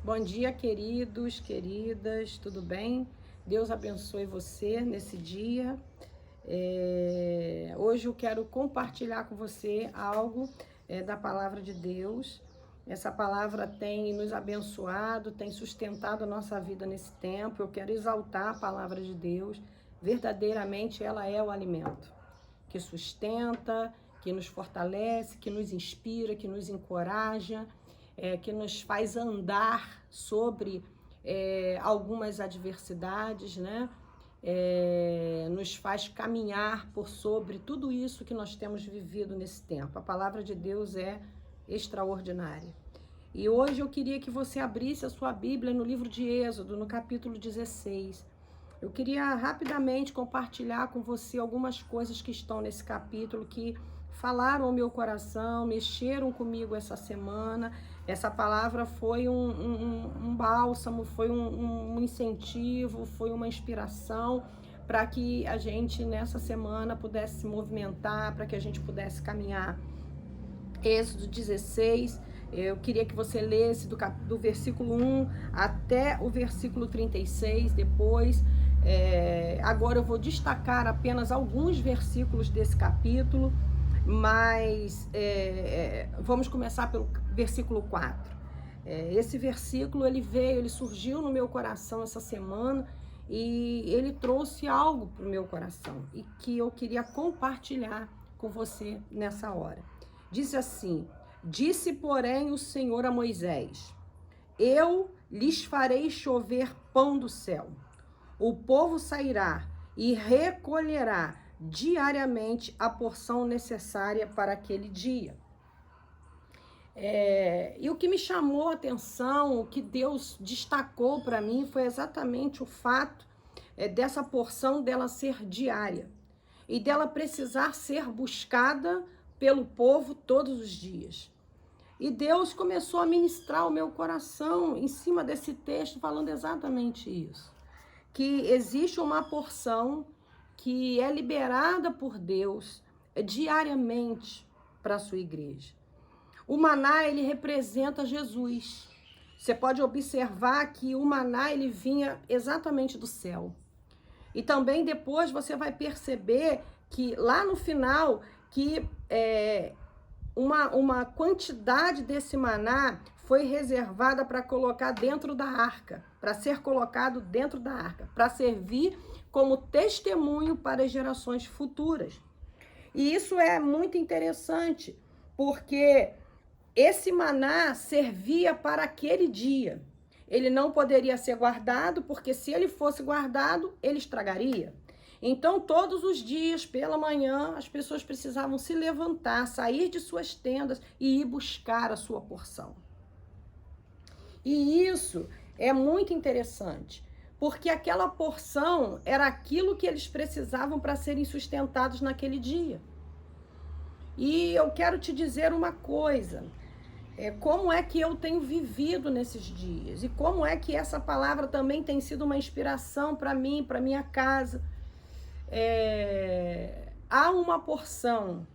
Bom dia, queridos, queridas, tudo bem? Deus abençoe você nesse dia. Hoje eu quero compartilhar com você algo da palavra de Deus. Essa palavra tem nos abençoado, tem sustentado a nossa vida nesse tempo. Eu quero exaltar a palavra de Deus. Verdadeiramente ela é o alimento que sustenta, que nos fortalece, que nos inspira, que nos encoraja, que nos faz andar sobre algumas adversidades, né? Nos faz caminhar por sobre tudo isso que nós temos vivido nesse tempo. A palavra de Deus é extraordinária. E hoje eu queria que você abrisse a sua Bíblia no livro de Êxodo, no capítulo 16. Eu queria rapidamente compartilhar com você algumas coisas que estão nesse capítulo que falaram ao meu coração, mexeram comigo essa semana. Essa palavra foi um bálsamo, foi um incentivo, foi uma inspiração para que a gente nessa semana pudesse se movimentar, para que a gente pudesse caminhar. Êxodo 16, eu queria que você lesse do versículo 1 até o versículo 36, depois. Agora eu vou destacar apenas alguns versículos desse capítulo, mas vamos começar pelo versículo 4. Esse versículo, ele surgiu no meu coração essa semana e ele trouxe algo para o meu coração e que eu queria compartilhar com você nessa hora. Diz assim: disse, porém, o Senhor a Moisés: eu lhes farei chover pão do céu. O povo sairá e recolherá diariamente a porção necessária para aquele dia. E o que me chamou a atenção, o que Deus destacou para mim, foi exatamente o fato dessa porção dela ser diária e dela precisar ser buscada pelo povo todos os dias. E Deus começou a ministrar o meu coração em cima desse texto, falando exatamente isso. Que existe uma porção que é liberada por Deus diariamente para a sua igreja. O maná, ele representa Jesus. Você pode observar que o maná, ele vinha exatamente do céu. E também depois você vai perceber que lá no final, que uma quantidade desse maná foi reservada para colocar dentro da arca, para ser colocado dentro da arca, para servir como testemunho para as gerações futuras. E isso é muito interessante, porque esse maná servia para aquele dia. Ele não poderia ser guardado, porque se ele fosse guardado, ele estragaria. Então, todos os dias, pela manhã, as pessoas precisavam se levantar, sair de suas tendas e ir buscar a sua porção. E isso é muito interessante, porque aquela porção era aquilo que eles precisavam para serem sustentados naquele dia. E eu quero te dizer uma coisa, como é que eu tenho vivido nesses dias e como é que essa palavra também tem sido uma inspiração para mim, para minha casa. Há uma porção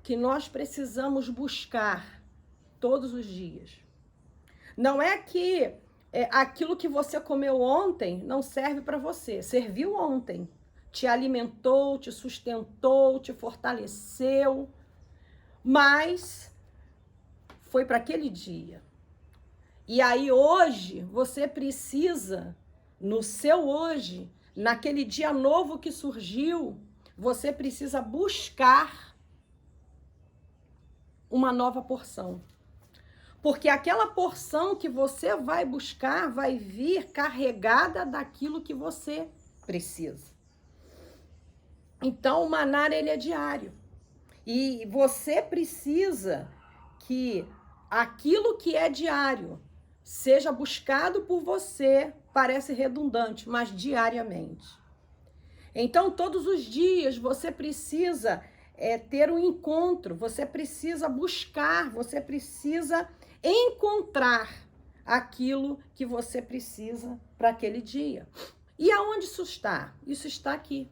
que nós precisamos buscar todos os dias. Não é que aquilo que você comeu ontem não serve para você. Serviu ontem, te alimentou, te sustentou, te fortaleceu, mas foi para aquele dia. E aí hoje você precisa, no seu hoje, naquele dia novo que surgiu, você precisa buscar uma nova porção. Porque aquela porção que você vai buscar vai vir carregada daquilo que você precisa. Então, o maná, ele é diário. E você precisa que aquilo que é diário seja buscado por você, parece redundante, mas diariamente. Então, todos os dias você precisa ter um encontro, você precisa buscar, você precisa encontrar aquilo que você precisa para aquele dia. E aonde isso está? Isso está aqui.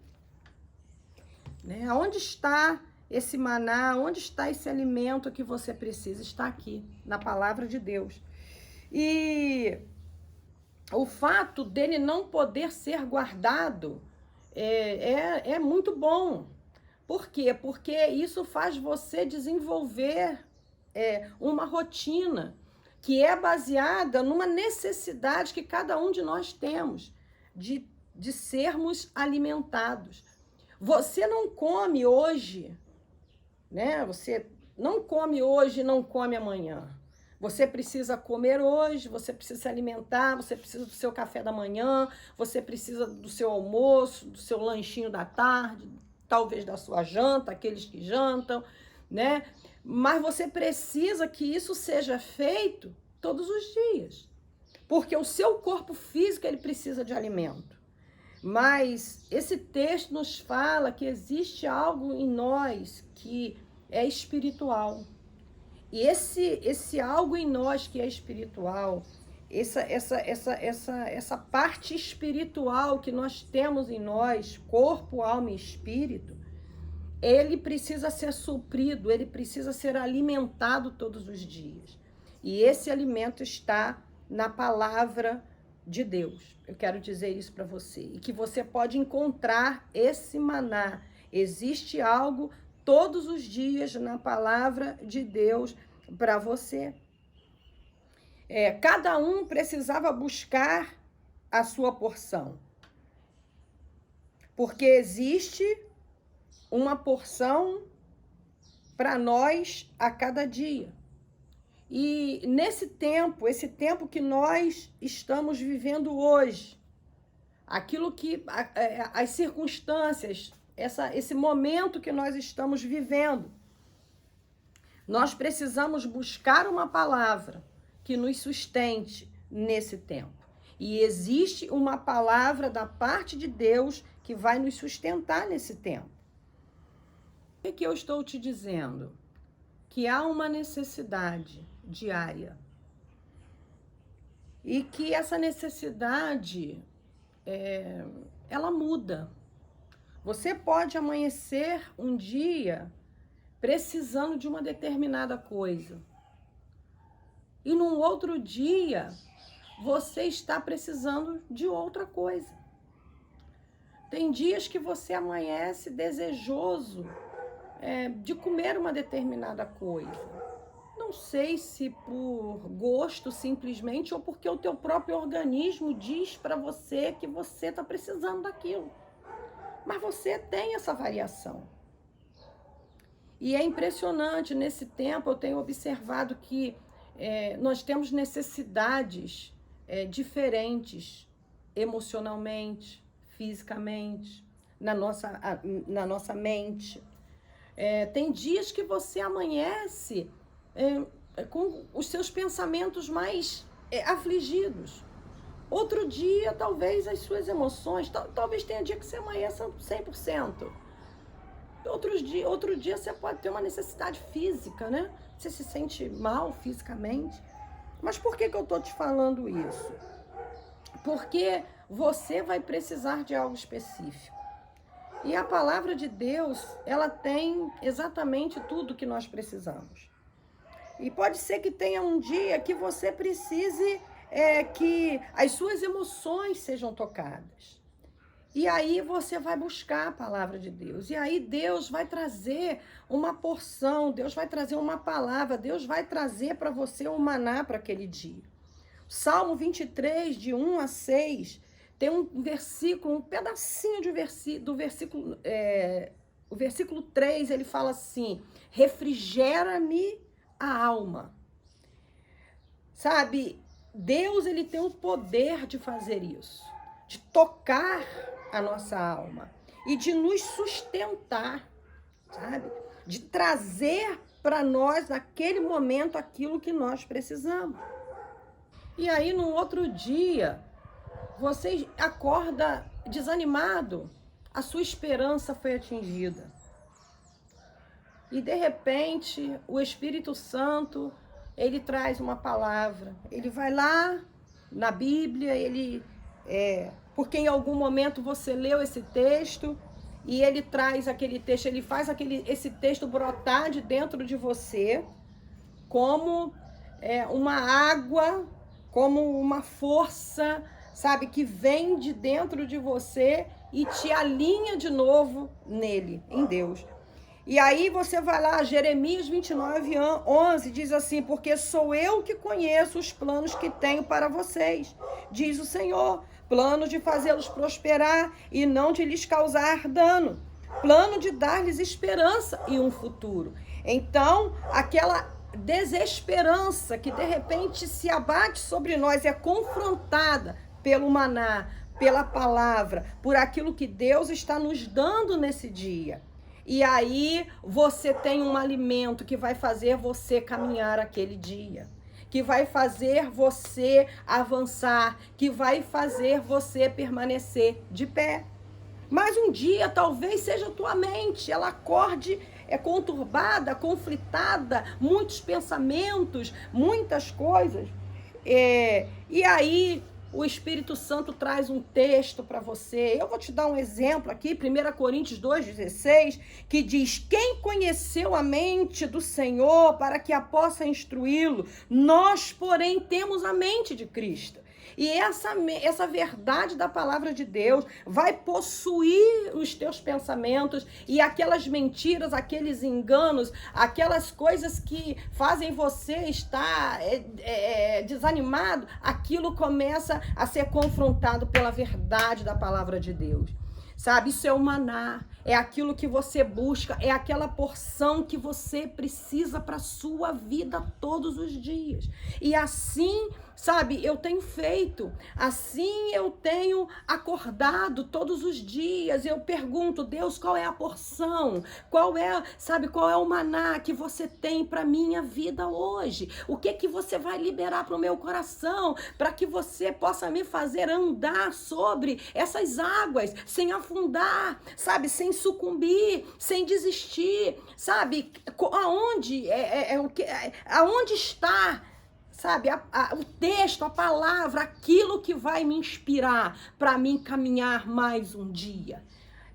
Aonde está esse maná? Onde está esse alimento que você precisa? Está aqui, na palavra de Deus. E o fato dele não poder ser guardado é muito bom. Por quê? Porque isso faz você desenvolver uma rotina que é baseada numa necessidade que cada um de nós temos de sermos alimentados. Você não come hoje, né? Você não come hoje e não come amanhã. Você precisa comer hoje, você precisa se alimentar, você precisa do seu café da manhã, você precisa do seu almoço, do seu lanchinho da tarde, talvez da sua janta, aqueles que jantam, né? Mas você precisa que isso seja feito todos os dias, porque o seu corpo físico ele precisa de alimento. Mas esse texto nos fala que existe algo em nós que é espiritual. E esse algo em nós que é espiritual, essa parte espiritual que nós temos em nós, corpo, alma e espírito, ele precisa ser suprido, ele precisa ser alimentado todos os dias. E esse alimento está na palavra de Deus. Eu quero dizer isso para você. E que você pode encontrar esse maná. Existe algo todos os dias na palavra de Deus para você. Cada um precisava buscar a sua porção. Porque existe uma porção para nós a cada dia. E nesse tempo, esse tempo que nós estamos vivendo hoje, aquilo que as circunstâncias, esse momento que nós estamos vivendo, nós precisamos buscar uma palavra que nos sustente nesse tempo. E existe uma palavra da parte de Deus que vai nos sustentar nesse tempo. O que eu estou te dizendo? Que há uma necessidade diária. E que essa necessidade, ela muda. Você pode amanhecer um dia precisando de uma determinada coisa. E num outro dia, você está precisando de outra coisa. Tem dias que você amanhece desejoso de comer uma determinada coisa. Não sei se por gosto simplesmente ou porque o teu próprio organismo diz para você que você está precisando daquilo. Mas você tem essa variação. E é impressionante, nesse tempo eu tenho observado que nós temos necessidades diferentes emocionalmente, fisicamente, na nossa mente. Tem dias que você amanhece com os seus pensamentos mais afligidos. Outro dia, talvez, as suas emoções, talvez tenha dia que você amanheça 100%. Outro dia você pode ter uma necessidade física, né? Você se sente mal fisicamente. Mas por que eu estou te falando isso? Porque você vai precisar de algo específico. E a palavra de Deus, ela tem exatamente tudo que nós precisamos. E pode ser que tenha um dia que você precise que as suas emoções sejam tocadas. E aí você vai buscar a palavra de Deus. E aí Deus vai trazer uma porção, Deus vai trazer uma palavra, Deus vai trazer para você um maná para aquele dia. Salmo 23, de 1 a 6, tem um versículo, um pedacinho do versículo, o versículo 3, ele fala assim: refrigera-me a alma. Sabe, Deus, ele tem o poder de fazer isso, de tocar a nossa alma e de nos sustentar, sabe? De trazer para nós, naquele momento, aquilo que nós precisamos. E aí, no outro dia, você acorda desanimado, a sua esperança foi atingida. E, de repente, o Espírito Santo, ele traz uma palavra. Ele vai lá na Bíblia, porque em algum momento você leu esse texto e ele traz aquele texto, ele faz esse texto brotar de dentro de você como uma água, como uma força sabe, que vem de dentro de você e te alinha de novo nele, em Deus. E aí você vai lá, Jeremias 29:11, diz assim: porque sou eu que conheço os planos que tenho para vocês, diz o Senhor, plano de fazê-los prosperar e não de lhes causar dano, plano de dar-lhes esperança e um futuro. Então, aquela desesperança que de repente se abate sobre nós é confrontada pelo maná, pela palavra, por aquilo que Deus está nos dando nesse dia. E aí você tem um alimento que vai fazer você caminhar aquele dia, que vai fazer você avançar, que vai fazer você permanecer de pé. Mas um dia talvez seja a tua mente, ela acorde conturbada, conflitada, muitos pensamentos, muitas coisas. E aí o Espírito Santo traz um texto para você. Eu vou te dar um exemplo aqui, 1 Coríntios 2,16, que diz: quem conheceu a mente do Senhor para que a possa instruí-lo? Nós, porém, temos a mente de Cristo. E essa verdade da palavra de Deus vai possuir os teus pensamentos, e aquelas mentiras, aqueles enganos, aquelas coisas que fazem você estar desanimado, aquilo começa a ser confrontado pela verdade da palavra de Deus. Sabe, isso é o maná, é aquilo que você busca, é aquela porção que você precisa para a sua vida todos os dias. E assim, sabe, eu tenho feito, assim eu tenho acordado todos os dias. Eu pergunto: Deus, qual é a porção? Qual é o maná que você tem para minha vida hoje? O que você vai liberar para o meu coração, para que você possa me fazer andar sobre essas águas, sem afundar, sabe, sem sucumbir, sem desistir, sabe, aonde está, sabe, o texto, a palavra, aquilo que vai me inspirar para mim caminhar mais um dia.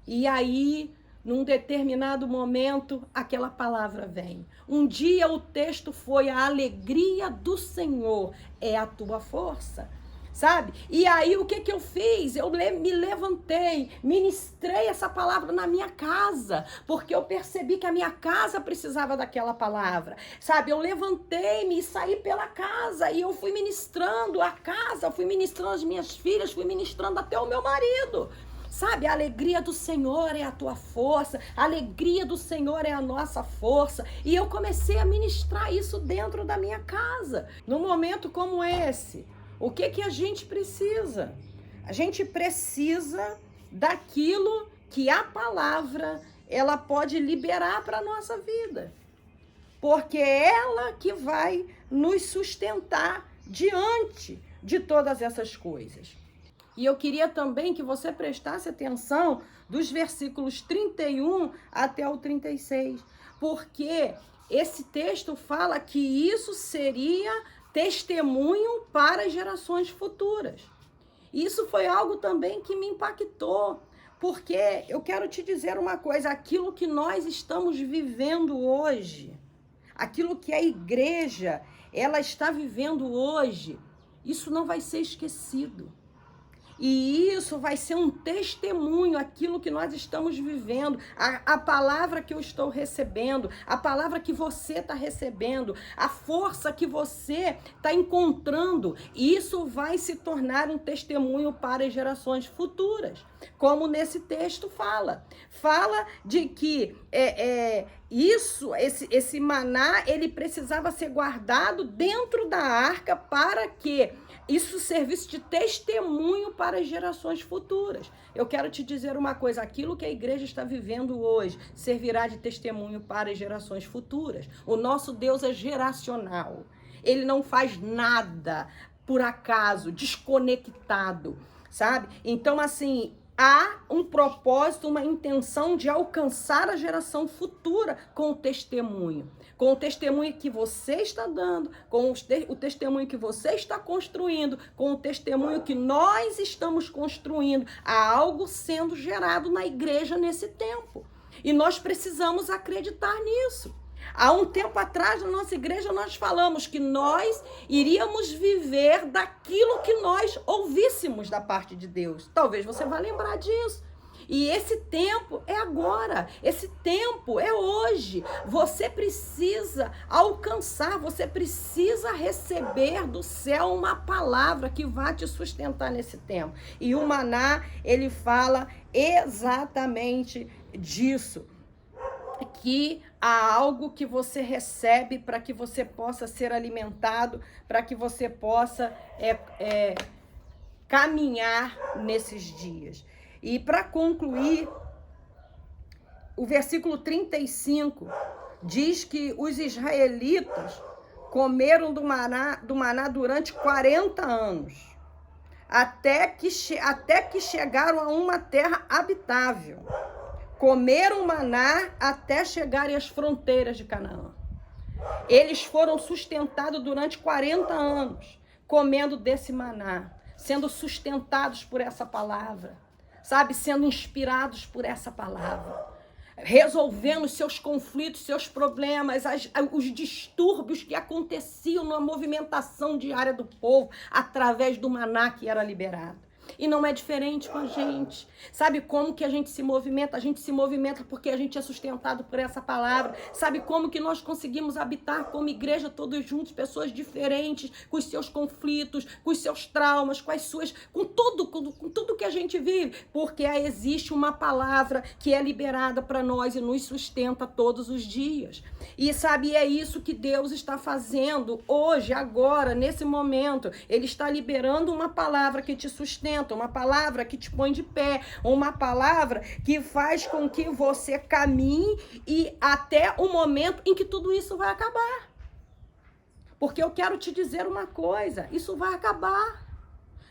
E aí, num determinado momento, aquela palavra vem. Um dia o texto foi: a alegria do Senhor é a tua força. Sabe? E aí o que eu fiz? Eu me levantei, ministrei essa palavra na minha casa, porque eu percebi que a minha casa precisava daquela palavra, sabe? Eu levantei-me e saí pela casa, e eu fui ministrando a casa, fui ministrando as minhas filhas, fui ministrando até o meu marido. Sabe, a alegria do Senhor é a tua força, a alegria do Senhor é a nossa força. E eu comecei a ministrar isso dentro da minha casa, num momento como esse. O que a gente precisa? A gente precisa daquilo que a palavra ela pode liberar para a nossa vida. Porque é ela que vai nos sustentar diante de todas essas coisas. E eu queria também que você prestasse atenção dos versículos 31 até o 36. Porque esse texto fala que isso seria testemunho para as gerações futuras. Isso foi algo também que me impactou, porque eu quero te dizer uma coisa: aquilo que nós estamos vivendo hoje, aquilo que a igreja ela está vivendo hoje, isso não vai ser esquecido. E isso vai ser um testemunho, aquilo que nós estamos vivendo, a palavra que eu estou recebendo, a palavra que você está recebendo, a força que você está encontrando. Isso vai se tornar um testemunho para as gerações futuras, como nesse texto fala. Fala de que esse maná, ele precisava ser guardado dentro da arca para que isso serviço de testemunho para as gerações futuras. Eu quero te dizer uma coisa: aquilo que a igreja está vivendo hoje servirá de testemunho para as gerações futuras. O nosso Deus é geracional. Ele não faz nada por acaso, desconectado, sabe? Então, assim, há um propósito, uma intenção de alcançar a geração futura com o testemunho. Com o testemunho que você está dando, com o testemunho que você está construindo, com o testemunho que nós estamos construindo. Há algo sendo gerado na igreja nesse tempo. E nós precisamos acreditar nisso. Há um tempo atrás, na nossa igreja, nós falamos que nós iríamos viver daquilo que nós ouvíssemos da parte de Deus. Talvez você vá lembrar disso. E esse tempo é agora, esse tempo é hoje. Você precisa alcançar, você precisa receber do céu uma palavra que vai te sustentar nesse tempo. E o maná, ele fala exatamente disso. Que há algo que você recebe para que você possa ser alimentado, para que você possa caminhar nesses dias. E para concluir, o versículo 35 diz que os israelitas comeram do maná durante 40 anos, até que chegaram a uma terra habitável. Comeram maná até chegarem às fronteiras de Canaã. Eles foram sustentados durante 40 anos, comendo desse maná, sendo sustentados por essa palavra, sabe? Sendo inspirados por essa palavra, resolvendo seus conflitos, seus problemas, os distúrbios que aconteciam na movimentação diária do povo, através do maná que era liberado. E não é diferente com a gente. Sabe como que a gente se movimenta? A gente se movimenta porque a gente é sustentado por essa palavra. Sabe como que nós conseguimos habitar como igreja todos juntos, pessoas diferentes, com os seus conflitos, com os seus traumas, com tudo que a gente vive? Porque existe uma palavra que é liberada para nós e nos sustenta todos os dias. E sabe, é isso que Deus está fazendo hoje, agora, nesse momento. Ele está liberando uma palavra que te sustenta, uma palavra que te põe de pé, uma palavra que faz com que você caminhe e até o momento em que tudo isso vai acabar. Porque eu quero te dizer uma coisa, isso vai acabar.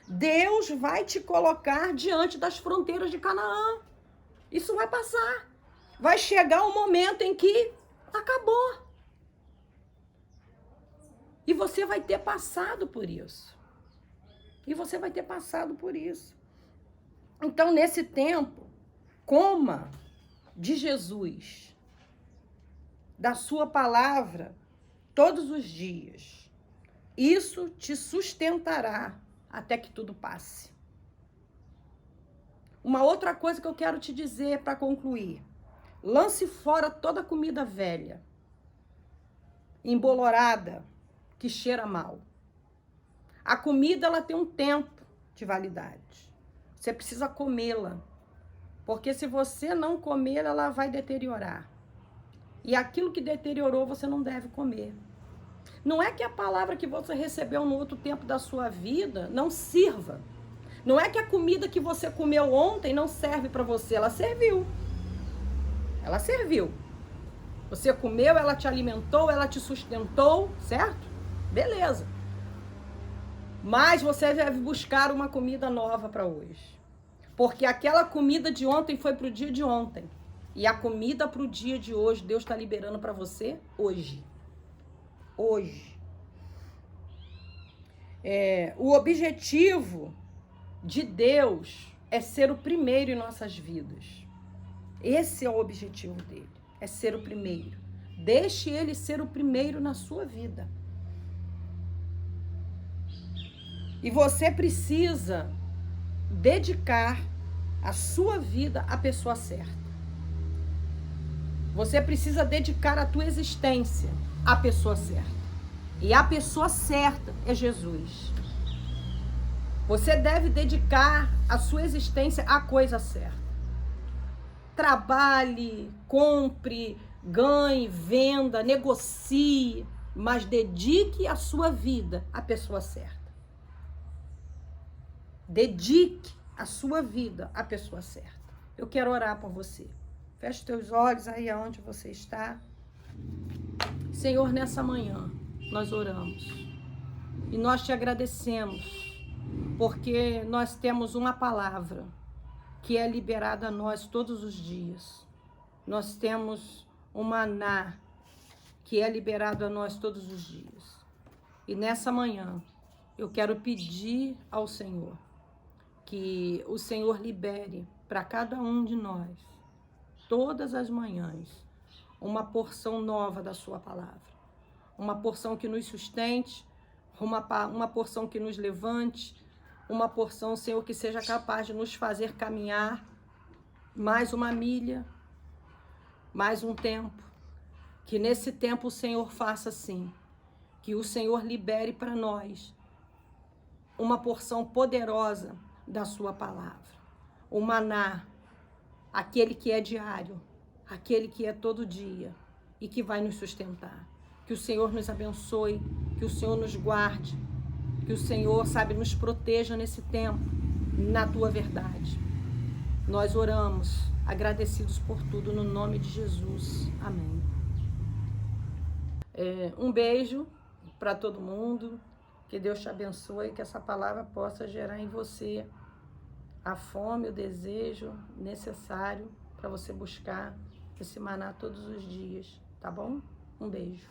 Deus vai te colocar diante das fronteiras de Canaã. Isso vai passar. Vai chegar um momento em que acabou. E você vai ter passado por isso. E você vai ter passado por isso. Então, nesse tempo, coma de Jesus, da sua palavra, todos os dias. Isso te sustentará até que tudo passe. Uma outra coisa que eu quero te dizer para concluir. Lance fora toda a comida velha, embolorada, que cheira mal. A comida, ela tem um tempo de validade. Você precisa comê-la. Porque se você não comer, ela vai deteriorar. E aquilo que deteriorou, você não deve comer. Não é que a palavra que você recebeu no outro tempo da sua vida não sirva. Não é que a comida que você comeu ontem não serve para você. Ela serviu. Ela serviu. Você comeu, ela te alimentou, ela te sustentou, certo? Beleza. Mas você deve buscar uma comida nova para hoje. Porque aquela comida de ontem foi para o dia de ontem. E a comida para o dia de hoje, Deus está liberando para você hoje. Hoje. O objetivo de Deus é ser o primeiro em nossas vidas. Esse é o objetivo dele. É ser o primeiro. Deixe ele ser o primeiro na sua vida. E você precisa dedicar a sua vida à pessoa certa. Você precisa dedicar a tua existência à pessoa certa. E a pessoa certa é Jesus. Você deve dedicar a sua existência à coisa certa. Trabalhe, compre, ganhe, venda, negocie, mas dedique a sua vida à pessoa certa. Dedique a sua vida à pessoa certa. Eu quero orar por você. Feche os teus olhos aí aonde você está. Senhor, nessa manhã nós oramos e nós te agradecemos porque nós temos uma palavra que é liberada a nós todos os dias. Nós temos um maná que é liberado a nós todos os dias. E nessa manhã eu quero pedir ao Senhor que o Senhor libere para cada um de nós, todas as manhãs, uma porção nova da sua palavra. Uma porção que nos sustente, uma porção que nos levante, uma porção, Senhor, que seja capaz de nos fazer caminhar mais uma milha, mais um tempo. Que nesse tempo o Senhor faça assim, que o Senhor libere para nós uma porção poderosa da sua palavra. O maná, aquele que é diário, aquele que é todo dia e que vai nos sustentar. Que o Senhor nos abençoe, que o Senhor nos guarde, que o Senhor, sabe, nos proteja nesse tempo, na tua verdade. Nós oramos, agradecidos por tudo, no nome de Jesus. Amém. Um beijo para todo mundo, que Deus te abençoe, que essa palavra possa gerar em você a fome, o desejo necessário para você buscar esse maná todos os dias, tá bom? Um beijo.